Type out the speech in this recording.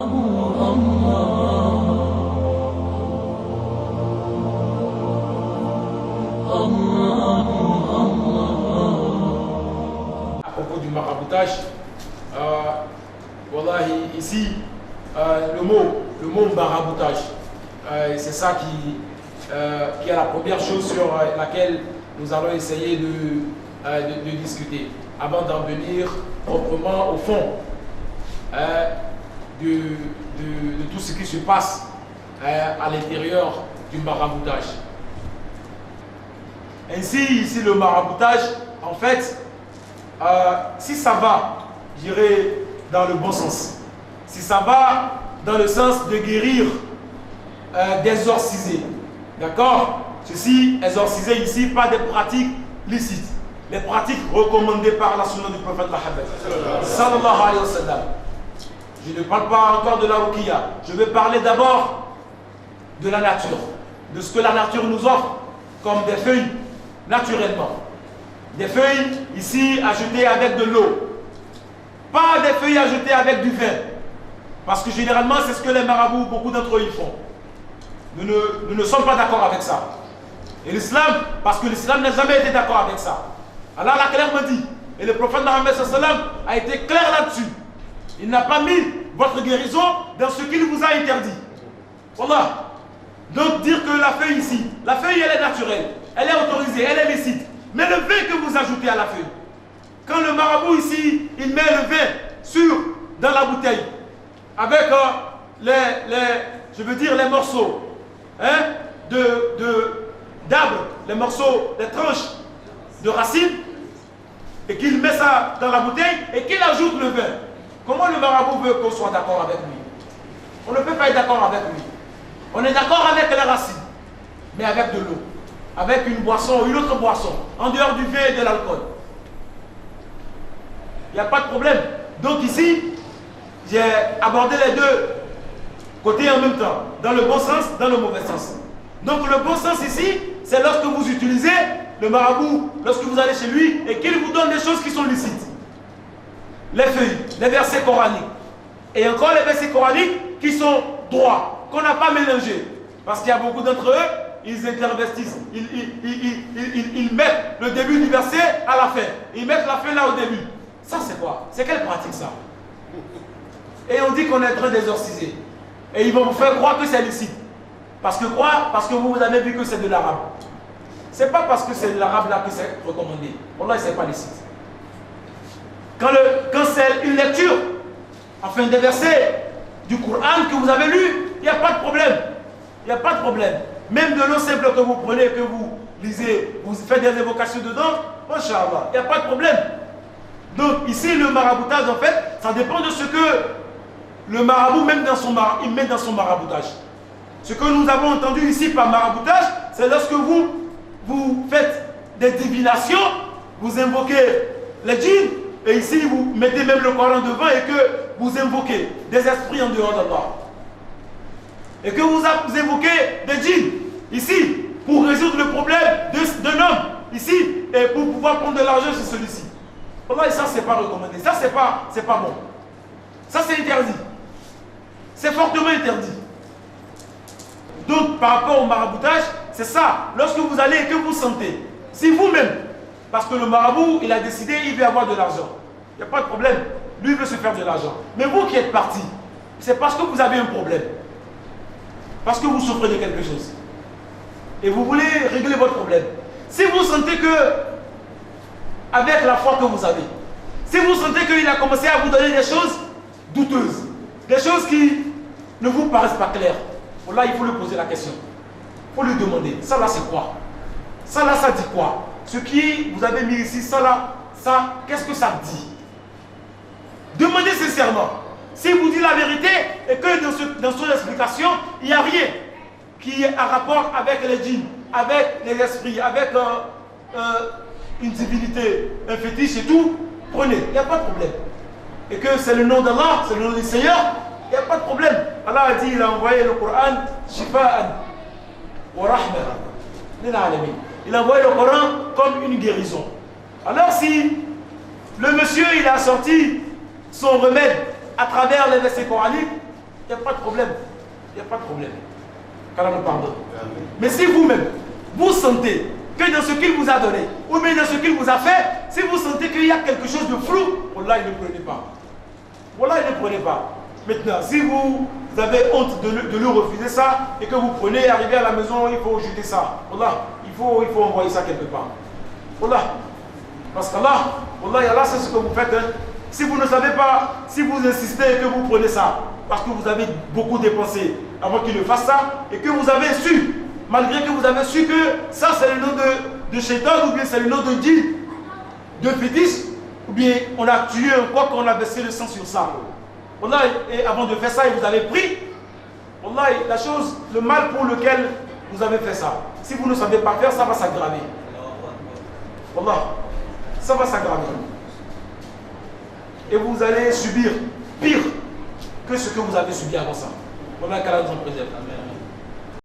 À propos du maraboutage, voilà, ici, le mot maraboutage, c'est ça qui est la première chose sur laquelle nous allons essayer de discuter, avant d'en venir proprement au fond de tout ce qui se passe à l'intérieur du maraboutage. Ainsi, ici, le maraboutage, en fait, si ça va, je dirais, dans le bon sens, si ça va dans le sens de guérir, d'exorciser, d'accord? Ceci, exorciser ici, pas des pratiques licites, les pratiques recommandées par la sunna du prophète Mohammed sallallahu alayhi wa sallam. Je ne parle pas encore de la ruqiyya, je vais parler d'abord de la nature, de ce que la nature nous offre comme des feuilles naturellement. Des feuilles ici ajoutées avec de l'eau, pas des feuilles ajoutées avec du vin, parce que généralement c'est ce que les marabouts, beaucoup d'entre eux, ils font. Nous ne sommes pas d'accord avec ça. Et l'islam, parce que l'islam n'a jamais été d'accord avec ça. Allah l'a clairement dit, et le prophète Mohammed sallam a été clair là-dessus. Il n'a pas mis votre guérison dans ce qu'il vous a interdit. Voilà. Donc dire que la feuille ici, la feuille elle est naturelle, elle est autorisée, elle est licite. Mais le vin que vous ajoutez à la feuille, quand le marabout ici, il met le vin dans la bouteille, avec les morceaux d'arbres, les morceaux, les tranches de racines, et qu'il met ça dans la bouteille et qu'il ajoute le vin. Comment le marabout veut qu'on soit d'accord avec lui? On ne peut pas être d'accord avec lui. On est d'accord avec les racines, mais avec de l'eau, avec une boisson, une autre boisson, en dehors du vin et de l'alcool. Il n'y a pas de problème. Donc ici, j'ai abordé les deux côtés en même temps, dans le bon sens, dans le mauvais sens. Donc le bon sens ici, c'est lorsque vous utilisez le marabout, lorsque vous allez chez lui et qu'il vous donne des choses qui sont licites. Les feuilles, les versets coraniques. Et encore les versets coraniques qui sont droits, qu'on n'a pas mélangés. Parce qu'il y a beaucoup d'entre eux, ils intervertissent. Ils mettent le début du verset à la fin. Ils mettent la fin là au début. Ça c'est quoi? C'est quelle pratique ça? Et on dit qu'on est en train d'exorciser. Et ils vont vous faire croire que c'est licite. Parce que quoi? Parce que vous avez vu que c'est de l'arabe. C'est pas parce que c'est de l'arabe là que c'est recommandé. Wallah, c'est pas licite. Quand c'est une lecture, enfin des versets du Coran que vous avez lu, il n'y a pas de problème. Il n'y a pas de problème. Même de l'eau simple que vous prenez, que vous lisez, vous faites des évocations dedans, Inch'Allah, il n'y a pas de problème. Donc ici, le maraboutage, en fait, ça dépend de ce que le marabout met dans son maraboutage. Ce que nous avons entendu ici par maraboutage, c'est lorsque vous faites des divinations, vous invoquez les djinns, et ici vous mettez même le Coran devant et que vous invoquez des esprits en dehors d'Allah. Et que vous invoquez des djinns, ici, pour résoudre le problème d'un homme, ici, et pour pouvoir prendre de l'argent sur celui-ci. Voilà, et ça, c'est pas recommandé. Ça, c'est pas bon. Ça, c'est interdit. C'est fortement interdit. Donc, par rapport au maraboutage, c'est ça. Lorsque vous allez et que vous sentez, si vous-même, parce que le marabout, il a décidé, il veut avoir de l'argent. Il n'y a pas de problème. Lui, il veut se faire de l'argent. Mais vous qui êtes parti, c'est parce que vous avez un problème. Parce que vous souffrez de quelque chose. Et vous voulez régler votre problème. Si vous sentez que, avec la foi que vous avez, si vous sentez qu'il a commencé à vous donner des choses douteuses, des choses qui ne vous paraissent pas claires, là, il faut lui poser la question. Il faut lui demander, ça là c'est quoi? Ça là, ça dit quoi? Ce qui vous avez mis ici, ça là, ça, qu'est-ce que ça dit? Demandez sincèrement. S'il vous dit la vérité et que dans son explication, il n'y a rien qui est en rapport avec les djinns, avec les esprits, avec une divinité, un fétiche et tout, prenez, il n'y a pas de problème. Et que c'est le nom d'Allah, c'est le nom du Seigneur, il n'y a pas de problème. Allah a dit, il a envoyé le Coran, shifa'an wa rahma lil alamin. Il a envoyé le Coran comme une guérison. Alors si le monsieur, il a sorti son remède à travers les versets coraniques, n'y a pas de problème. Il n'y a pas de problème. Qu'Allah nous pardonne. Mais si vous-même, vous sentez que dans ce qu'il vous a donné, ou bien dans ce qu'il vous a fait, si vous sentez qu'il y a quelque chose de flou, Wallah, ne prenez pas. Wallah, ne prenez pas. Maintenant, si vous avez honte de lui refuser ça, et que vous prenez, arriver à la maison, il faut jeter ça. Wallah, il faut envoyer ça quelque part. Wallah. Parce qu'Allah, Wallah, Allah, c'est ce que vous faites. Hein. Si vous ne savez pas, si vous insistez que vous prenez ça, parce que vous avez beaucoup dépensé avant qu'il ne fasse ça, et que vous avez su, malgré que vous avez su que ça c'est le nom de Shaitan, ou bien c'est le nom de djinn, de fétiche, ou bien on a tué un coq, on a versé le sang sur ça. Wallah, et avant de faire ça, et vous avez pris, Wallah, la chose, le mal pour lequel vous avez fait ça, si vous ne savez pas faire, ça va s'aggraver. Wallah, ça va s'aggraver. Et vous allez subir pire que ce que vous avez subi avant ça. Voilà qu'Allah nous en préserve. Amen.